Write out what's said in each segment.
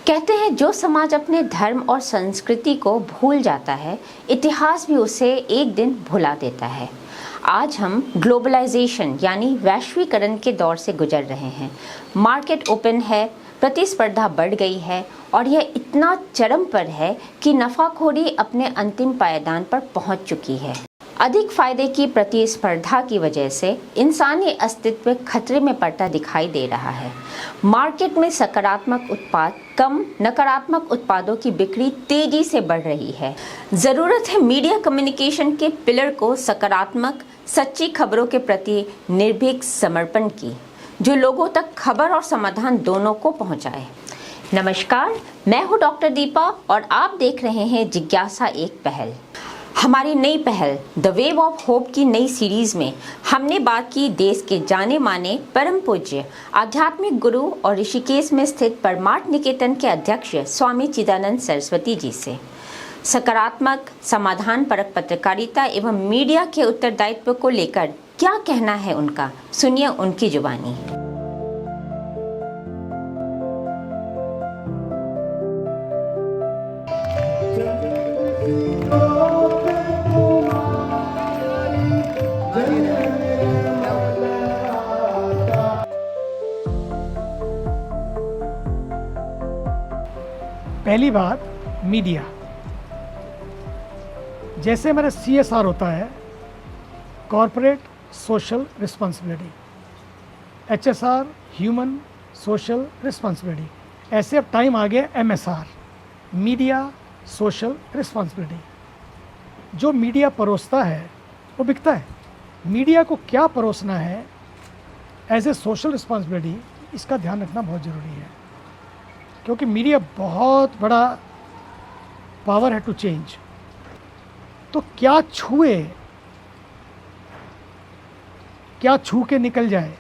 कहते हैं जो समाज अपने धर्म और संस्कृति को भूल जाता है, इतिहास भी उसे एक दिन भुला देता है। आज हम ग्लोबलाइजेशन यानी वैश्वीकरण के दौर से गुजर रहे हैं। मार्केट ओपन है, प्रतिस्पर्धा बढ़ गई है और यह इतना चरम पर है कि नफाखोरी अपने अंतिम पायदान पर पहुंच चुकी है। अधिक फायदे की प्रतिस्पर्धा की वजह से इंसानी अस्तित्व खतरे में पड़ता दिखाई दे रहा है। मार्केट में सकारात्मक उत्पाद कम, नकारात्मक उत्पादों की बिक्री तेजी से बढ़ रही है। जरूरत है मीडिया कम्युनिकेशन के पिलर को सकारात्मक, सच्ची खबरों के प्रति निर्भीक समर्पण की, जो लोगों तक खबर और समाधान दोनों को पहुंचाए। नमस्कार, मैं हूं डॉक्टर दीपा और आप देख रहे हैं जिज्ञासा एक पहल। हमारी नई पहल द वेव ऑफ होप की नई सीरीज में हमने बात की देश के जाने माने परम पूज्य आध्यात्मिक गुरु और ऋषिकेश में स्थित परमार्थ निकेतन के अध्यक्ष स्वामी चिदानंद सरस्वती जी से। सकारात्मक, समाधान परक पत्रकारिता एवं मीडिया के उत्तरदायित्व को लेकर क्या कहना है उनका, सुनिए उनकी जुबानी। पहली बात, मीडिया। जैसे हमारा CSR होता है, corporate social responsibility, HSR human social responsibility, ऐसे अब टाइम आ गया MSR मीडिया सोशल रिस्पॉन्सिबिलिटी। जो मीडिया परोसता है वो बिकता है। मीडिया को क्या परोसना है एज ए सोशल रिस्पॉन्सिबिलिटी, इसका ध्यान रखना बहुत ज़रूरी है, क्योंकि मीडिया बहुत बड़ा पावर है टू चेंज। तो क्या छुए, क्या छू के निकल जाए,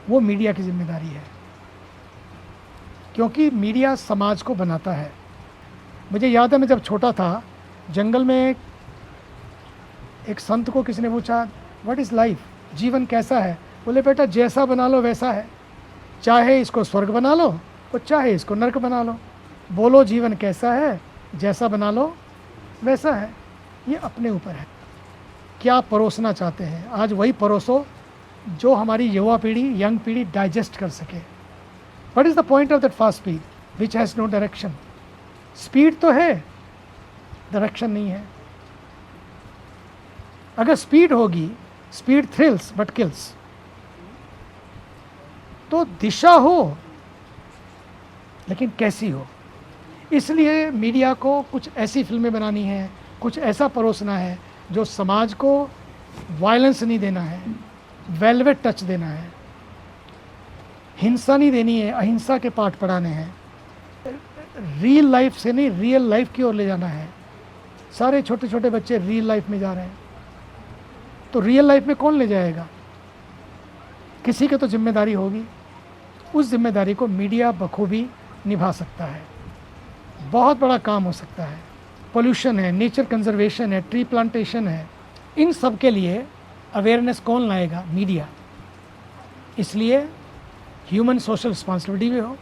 वो मीडिया की जिम्मेदारी है, क्योंकि मीडिया समाज को बनाता है। मुझे याद है, मैं जब छोटा था, जंगल में एक संत को किसी ने पूछा, व्हाट इज़ लाइफ, जीवन कैसा है? बोले, बेटा जैसा बना लो वैसा है, चाहे इसको स्वर्ग बना लो और चाहे इसको नरक बना लो। बोलो जीवन कैसा है, जैसा बना लो वैसा है, ये अपने ऊपर है। क्या परोसना चाहते हैं, आज वही परोसो जो हमारी युवा पीढ़ी, यंग पीढ़ी डाइजेस्ट कर सके। What is the point of that fast speed which has no direction? Speed तो है, डायरेक्शन नहीं है। अगर स्पीड होगी, स्पीड थ्रिल्स बट किल्स। तो दिशा हो, लेकिन कैसी हो। इसलिए मीडिया को कुछ ऐसी फिल्में बनानी है, कुछ ऐसा परोसना है जो समाज को वायलेंस नहीं देना है, वेलवेट टच देना है, हिंसा नहीं देनी है, अहिंसा के पाठ पढ़ाने हैं, रियल लाइफ से नहीं रियल लाइफ की ओर ले जाना है। सारे छोटे छोटे बच्चे रियल लाइफ में जा रहे हैं, तो रियल लाइफ में कौन ले जाएगा? किसी की तो जिम्मेदारी होगी। उस जिम्मेदारी को मीडिया बखूबी निभा सकता है। बहुत बड़ा काम हो सकता है। पोल्यूशन है, नेचर कंजर्वेशन है, ट्री प्लांटेशन है, इन सब के लिए अवेयरनेस कौन लाएगा? मीडिया। इसलिए ह्यूमन सोशल रिस्पॉन्सिबिलिटी भी हो,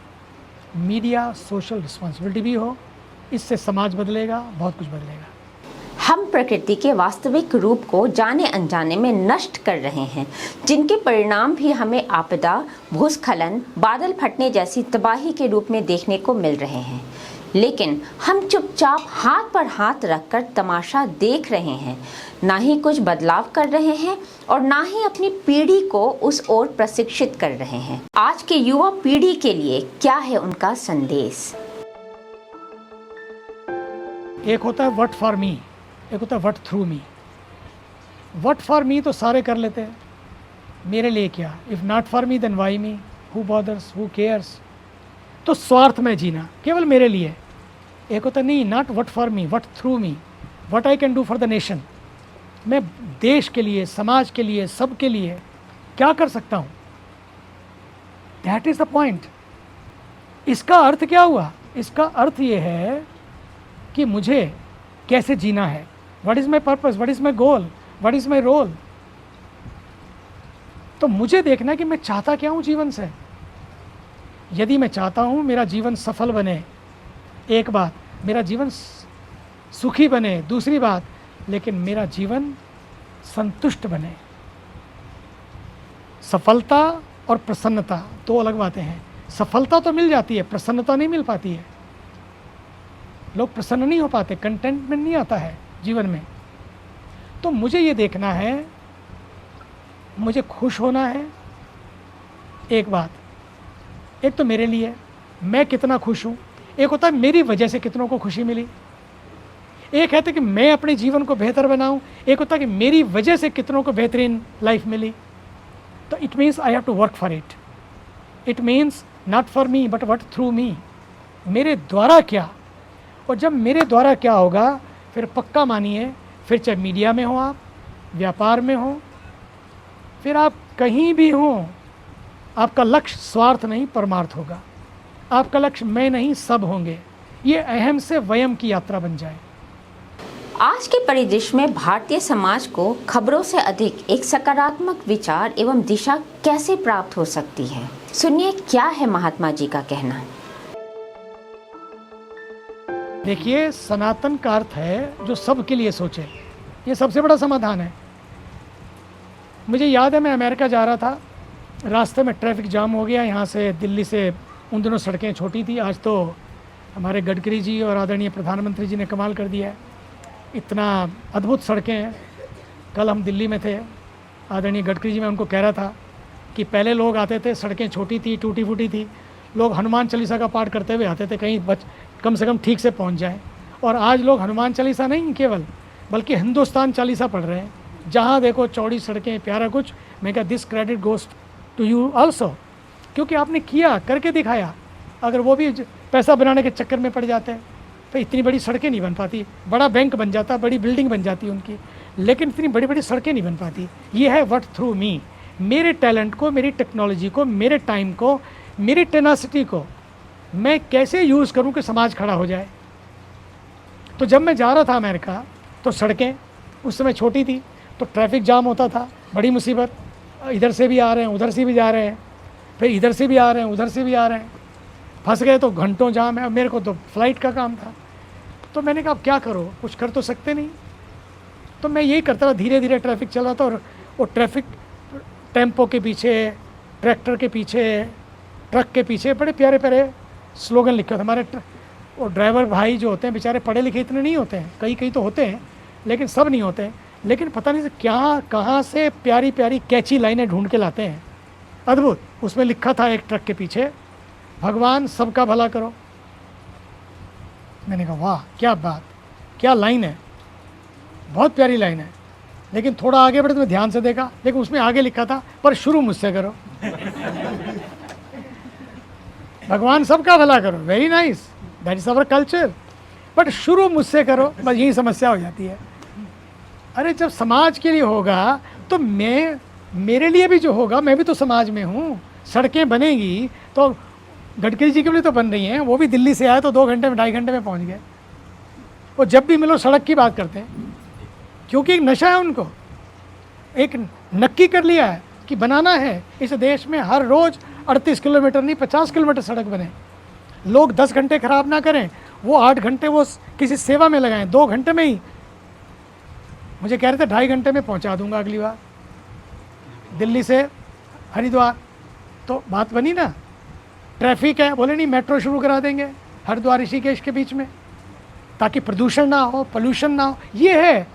मीडिया सोशल रिस्पॉन्सिबिलिटी भी हो, इससे समाज बदलेगा, बहुत कुछ बदलेगा। हम प्रकृति के वास्तविक रूप को जाने अनजाने में नष्ट कर रहे हैं, जिनके परिणाम भी हमें आपदा, भूस्खलन, बादल फटने जैसी तबाही के रूप में देखने को मिल रहे हैं। लेकिन हम चुपचाप हाथ पर हाथ रखकर तमाशा देख रहे हैं, ना ही कुछ बदलाव कर रहे हैं और ना ही अपनी पीढ़ी को उस ओर प्रशिक्षित कर रहे हैं। आज के युवा पीढ़ी के लिए क्या है उनका संदेश? एक होता है व्हाट फॉर मी, एक होता है what through me. What for me तो सारे कर लेते हैं, मेरे लिए क्या? If not for me then why me, who bothers, who cares. तो स्वार्थ में जीना, केवल मेरे लिए। एक होता नहीं, not what for me, what through me, what I can do for the nation. मैं देश के लिए, समाज के लिए, सब के लिए क्या कर सकता हूँ? That is the point. इसका अर्थ क्या हुआ? इसका अर्थ ये है कि मुझे कैसे जीना है, what is my purpose, what is my goal, what is my role. तो मुझे देखना है कि मैं चाहता क्या हूँ जीवन से। यदि मैं चाहता हूँ मेरा जीवन सफल बने, एक बात, मेरा जीवन सुखी बने, दूसरी बात, लेकिन मेरा जीवन संतुष्ट बने। सफलता और प्रसन्नता दो अलग बातें हैं। सफलता तो मिल जाती है, प्रसन्नता नहीं मिल पाती है। लोग प्रसन्न नहीं हो पाते, कंटेंटमेंट नहीं आता है जीवन में। तो मुझे ये देखना है, मुझे खुश होना है। एक बात, एक तो मेरे लिए मैं कितना खुश हूँ, एक होता है मेरी वजह से कितनों को खुशी मिली। एक है तो कि मैं अपने जीवन को बेहतर बनाऊं, एक होता है कि मेरी वजह से कितनों को बेहतरीन लाइफ मिली। तो it means I have to work for it. It means not for me but what through me, मेरे द्वारा क्या। और जब मेरे द्वारा क्या होगा, फिर पक्का मानिए, फिर चाहे मीडिया में हो आप, व्यापार में हो, फिर आप कहीं भी हो, आपका लक्ष्य स्वार्थ नहीं परमार्थ होगा। आपका लक्ष्य मैं नहीं सब होंगे। ये अहम से वयम की यात्रा बन जाए। आज के परिदृश्य में भारतीय समाज को खबरों से अधिक एक सकारात्मक विचार एवं दिशा कैसे प्राप्त हो सकती है? सुनिए क्या है महात्मा जी का कहना। देखिए, सनातन का अर्थ है जो सबके लिए सोचे। ये सबसे बड़ा समाधान है। मुझे याद है, मैं अमेरिका जा रहा था, रास्ते में ट्रैफिक जाम हो गया। यहाँ से दिल्ली से, उन दिनों सड़कें छोटी थी, आज तो हमारे गडकरी जी और आदरणीय प्रधानमंत्री जी ने कमाल कर दिया है। इतना अद्भुत सड़कें हैं। कल हम दिल्ली में थे, आदरणीय गडकरी जी, मैं उनको कह रहा था कि पहले लोग आते थे, सड़कें छोटी थी, टूटी फूटी थी, लोग हनुमान चालीसा का पाठ करते हुए आते थे, कहीं कम से कम ठीक से पहुंच जाएं। और आज लोग हनुमान चालीसा नहीं केवल, बल्कि हिंदुस्तान चालीसा पढ़ रहे हैं। जहाँ देखो चौड़ी सड़कें, प्यारा कुछ। मैं कहा this credit goes to you also, क्योंकि आपने किया, करके दिखाया। अगर वो भी पैसा बनाने के चक्कर में पड़ जाते हैं तो इतनी बड़ी सड़कें नहीं बन पाती। बड़ा बैंक बन जाता, बड़ी बिल्डिंग बन जाती उनकी, लेकिन इतनी बड़ी बड़ी सड़कें नहीं बन पाती। ये है व्हाट थ्रू मी, मेरे टैलेंट को, मेरी टेक्नोलॉजी को, मेरे टाइम को, मेरी टेनासिटी को मैं कैसे यूज़ करूं कि समाज खड़ा हो जाए। तो जब मैं जा रहा था अमेरिका, तो सड़कें उस समय छोटी थी, तो ट्रैफिक जाम होता था, बड़ी मुसीबत। इधर से भी आ रहे हैं, उधर से भी जा रहे हैं, फिर इधर से भी आ रहे हैं, उधर से भी आ रहे हैं, फंस गए तो घंटों जाम है। मेरे को तो फ्लाइट का काम था, तो मैंने कहा अब क्या करो, कुछ कर तो सकते नहीं। तो मैं यही करता रहा, धीरे धीरे ट्रैफिक चल रहा था। और वो ट्रैफिक टेम्पो के पीछे, ट्रैक्टर के पीछे, ट्रक के पीछे बड़े प्यारे प्यारे स्लोगन लिखे होते। हमारे वो ड्राइवर भाई जो होते हैं बेचारे पढ़े लिखे इतने नहीं होते हैं, कई कई तो होते हैं, लेकिन सब नहीं होते हैं। लेकिन पता नहीं क्या कहाँ से प्यारी प्यारी कैची लाइनें ढूंढ के लाते हैं, अद्भुत। उसमें लिखा था एक ट्रक के पीछे, भगवान सबका भला करो। मैंने कहा वाह क्या बात, क्या लाइन है, बहुत प्यारी लाइन है। लेकिन थोड़ा आगे बढ़े तो मैं ध्यान से देखा, लेकिन उसमें आगे लिखा था पर शुरू मुझसे करो। भगवान सबका भला करो, very nice, that is our culture, but शुरू मुझसे करो, बस यही समस्या हो जाती है। अरे जब समाज के लिए होगा तो मैं, मेरे लिए भी जो होगा, मैं भी तो समाज में हूँ। सड़कें बनेगी तो गडकरी जी के लिए तो बन रही हैं, वो भी दिल्ली से आए तो 2 घंटे में, 2.5 घंटे में पहुँच गए। वो जब भी मिलो सड़क की बात करते हैं, क्योंकि एक नशा है उनको, एक नक्की कर लिया है कि बनाना है इस देश में हर रोज़ 38 किलोमीटर नहीं 50 किलोमीटर सड़क बने। लोग 10 घंटे खराब ना करें, वो 8 घंटे वो किसी सेवा में लगाएं। 2 घंटे में ही मुझे कह रहे थे 2.5 घंटे में पहुंचा दूंगा अगली बार दिल्ली से हरिद्वार। तो बात बनी ना। ट्रैफिक है, बोले नहीं मेट्रो शुरू करा देंगे हरिद्वार ऋषिकेश के बीच में, ताकि प्रदूषण ना हो, पोल्यूशन ना हो। ये है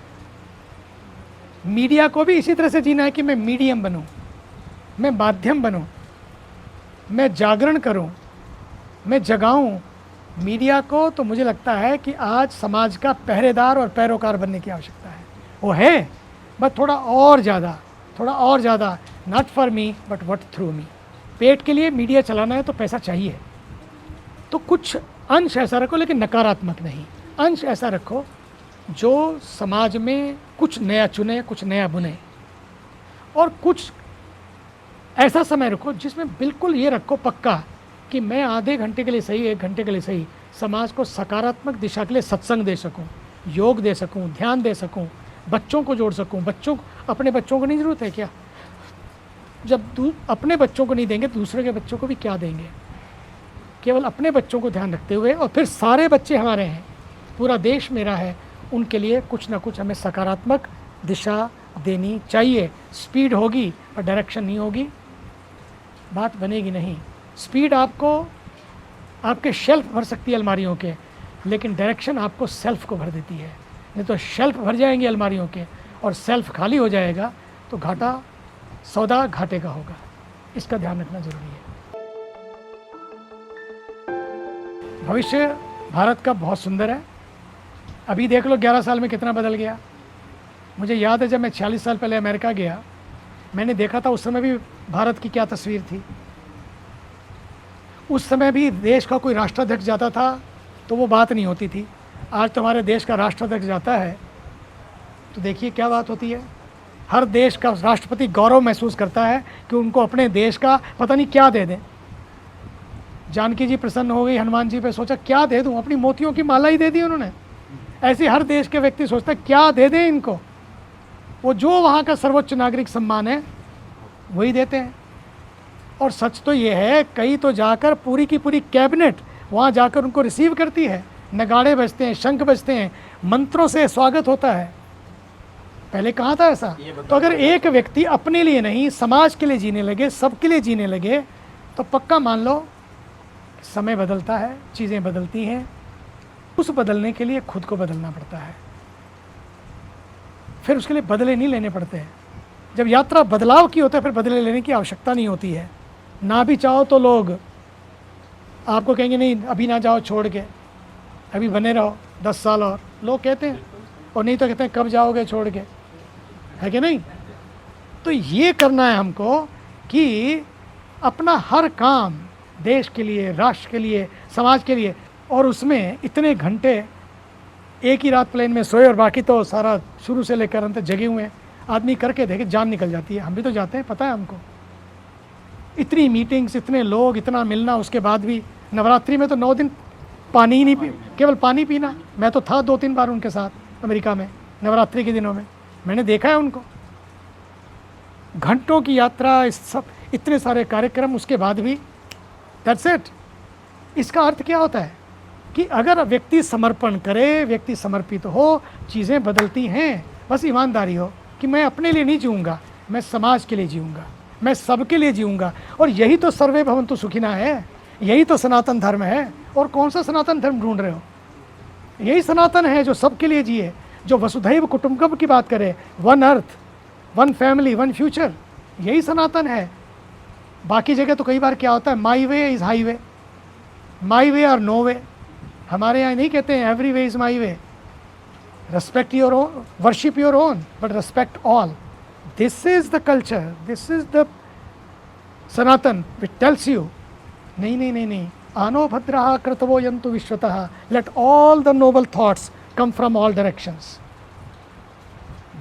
मीडिया को भी इसी तरह से जीना है कि मैं मीडियम बनूं, मैं माध्यम बनूं, मैं जागरण करूं, मैं जगाऊं मीडिया को। तो मुझे लगता है कि आज समाज का पहरेदार और पैरोकार बनने की आवश्यकता है। वो है, बस थोड़ा और ज़्यादा, not for me but what through me. पेट के लिए मीडिया चलाना है तो पैसा चाहिए, तो कुछ अंश ऐसा रखो, लेकिन नकारात्मक नहीं। अंश ऐसा रखो जो समाज में कुछ नया चुने, कुछ नया बुने, और कुछ ऐसा समय रखो जिसमें बिल्कुल ये रखो पक्का कि मैं आधे घंटे के लिए सही, 1 घंटे के लिए सही, समाज को सकारात्मक दिशा के लिए सत्संग दे सकूं, योग दे सकूं, ध्यान दे सकूं, बच्चों को जोड़ सकूं। अपने बच्चों को नहीं ज़रूरत है क्या? जब अपने बच्चों को नहीं देंगे दूसरे के बच्चों को भी क्या देंगे? केवल अपने बच्चों को ध्यान रखते हुए, और फिर सारे बच्चे हमारे हैं, पूरा देश मेरा है, उनके लिए कुछ ना कुछ हमें सकारात्मक दिशा देनी चाहिए। स्पीड होगी पर डायरेक्शन नहीं होगी, बात बनेगी नहीं। स्पीड आपको आपके शेल्फ भर सकती है अलमारियों के, लेकिन डायरेक्शन आपको सेल्फ को भर देती है। नहीं तो शेल्फ भर जाएंगे अलमारियों के और सेल्फ खाली हो जाएगा तो घाटा, सौदा घाटे का होगा। इसका ध्यान रखना जरूरी है। भविष्य भारत का बहुत सुंदर है। अभी देख लो 11 साल में कितना बदल गया। मुझे याद है जब मैं 46 साल पहले अमेरिका गया, मैंने देखा था उस समय भी भारत की क्या तस्वीर थी। उस समय भी देश का कोई राष्ट्राध्यक्ष जाता था तो वो बात नहीं होती थी। आज तो हमारे देश का राष्ट्राध्यक्ष जाता है तो देखिए क्या बात होती है। हर देश का राष्ट्रपति गौरव महसूस करता है कि उनको अपने देश का पता नहीं क्या दे दें। जानकी जी प्रसन्न हो गई हनुमान जी पे, सोचा क्या दे दूं, अपनी मोतियों की माला ही दे दी उन्होंने। ऐसे हर देश के व्यक्ति सोचता है क्या दे दें इनको, वो जो वहाँ का सर्वोच्च नागरिक सम्मान है वही देते हैं। और सच तो ये है, कई तो जाकर पूरी की पूरी कैबिनेट वहाँ जाकर उनको रिसीव करती है, नगाड़े बजते हैं, शंख बजते हैं, मंत्रों से स्वागत होता है। पहले कहाँ था ऐसा? तो अगर एक व्यक्ति अपने लिए नहीं समाज के लिए जीने लगे, सबके लिए जीने लगे, तो पक्का मान लो समय बदलता है, चीज़ें बदलती हैं। उस बदलने के लिए खुद को बदलना पड़ता है, फिर उसके लिए बदले नहीं लेने पड़ते हैं। जब यात्रा बदलाव की होता है फिर बदले लेने की आवश्यकता नहीं होती है। ना भी चाहो तो लोग आपको कहेंगे नहीं अभी ना जाओ, छोड़ के अभी बने रहो 10 साल और, लोग कहते हैं। और नहीं तो कहते हैं कब जाओगे छोड़ के, है कि नहीं? तो ये करना है हमको कि अपना हर काम देश के लिए, राष्ट्र के लिए, समाज के लिए, और उसमें इतने घंटे एक ही रात प्लेन में सोए और बाकी तो सारा शुरू से लेकर अंत जगे हुए हैं। आदमी करके देखे जान निकल जाती है। हम भी तो जाते हैं, पता है हमको। इतनी मीटिंग्स, इतने लोग, इतना मिलना, उसके बाद भी नवरात्रि में तो 9 दिन पानी ही नहीं पी, केवल पानी पीना। मैं तो था 2-3 बार उनके साथ अमेरिका में नवरात्रि के दिनों में, मैंने देखा है उनको। घंटों की यात्रा, इस सब इतने सारे कार्यक्रम, उसके बाद भी दैट्स इट। इसका अर्थ क्या होता है कि अगर व्यक्ति समर्पण करे, व्यक्ति समर्पित हो, चीज़ें बदलती हैं। बस ईमानदारी हो कि मैं अपने लिए नहीं जीऊँगा, मैं समाज के लिए जीऊँगा, मैं सबके लिए जीऊँगा। और यही तो सर्वे भवन्तु सुखिनः है, यही तो सनातन धर्म है। और कौन सा सनातन धर्म ढूंढ रहे हो? यही सनातन है जो सबके लिए जिए, जो वसुधैव कुटुंबकम की बात करे, one earth, one family, one future, यही सनातन है। बाकी जगह तो कई बार क्या होता है, माई वे इज़ हाईवे, माई वे और नो वे। हमारे यहाँ नहीं कहते हैं every way is my way, respect your own, worship your own, but respect all. This is the culture, this is the Sanatan which tells you, नहीं, आनो भद्रः क्रतवो यन्तु विश्वतः, let all the noble thoughts come from all directions.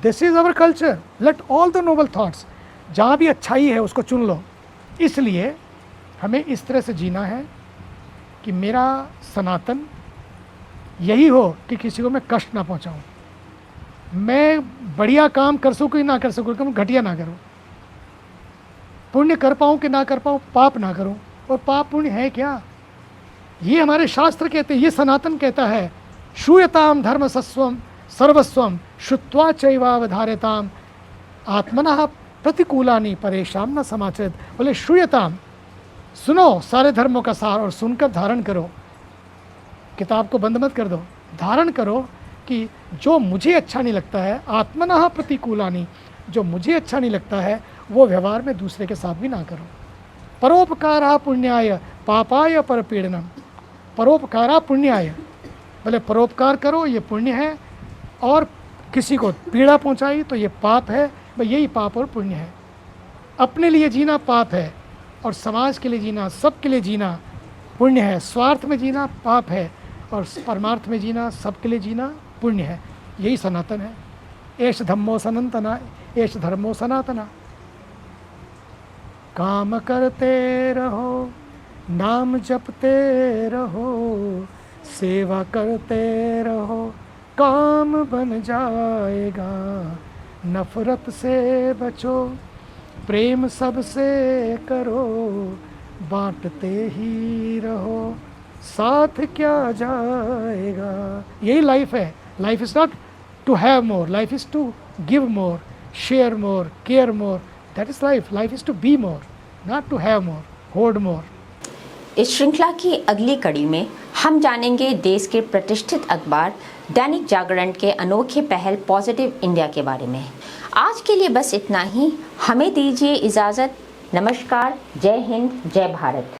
This is our culture, let all the noble thoughts, जहाँ भी अच्छाई है उसको चुन लो। इसलिए हमें इस तरह से जीना है कि मेरा सनातन यही हो कि किसी को मैं कष्ट ना पहुंचाऊं, मैं बढ़िया काम कर सकूं ना कर सकूं, कम घटिया ना करूं, पुण्य कर पाऊं कि ना कर पाऊं, पाप ना करूं। और पाप पुण्य है क्या? ये हमारे शास्त्र कहते हैं, ये सनातन कहता है। श्रूयताम धर्म सस्वम सर्वस्वम श्रुत्वा चैवावधार्यताम आत्मनः प्रतिकूलानि परेशान न समाचरित। बोले श्रूयताम, सुनो सारे धर्मों का सार और सुनकर धारण करो। किताब को बंद मत कर दो, धारण करो कि जो मुझे अच्छा नहीं लगता है, आत्मनः प्रतिकूलानि, जो मुझे अच्छा नहीं लगता है वो व्यवहार में दूसरे के साथ भी ना करो। परोपकारा पुण्याय पापाय परपीड़नम, परोपकारा पुण्याय, बोले परोपकार करो ये पुण्य है, और किसी को पीड़ा पहुंचाई तो ये पाप है। भाई यही पाप और पुण्य है। अपने लिए जीना पाप है और समाज के लिए जीना, सबके लिए जीना पुण्य है। स्वार्थ में जीना पाप है और परमार्थ में जीना, सबके लिए जीना पुण्य है। यही सनातन है। एष धम्मो सनातना, एष धर्मो सनातना। काम करते रहो, नाम जपते रहो, सेवा करते रहो, काम बन जाएगा। नफरत से बचो, प्रेम सबसे करो, बांटते ही रहो, साथ क्या जाएगा। यही लाइफ है। Life is not to have more, life is to give more, share more, care more. That is life. Life is to be more, not to have more, hold more. इस श्रृंखला की अगली कड़ी में हम जानेंगे देश के प्रतिष्ठित अखबार दैनिक जागरण के अनोखे पहल पॉजिटिव इंडिया के बारे में। आज के लिए बस इतना ही। हमें दीजिए इजाज़त। नमस्कार। जय हिंद, जय भारत।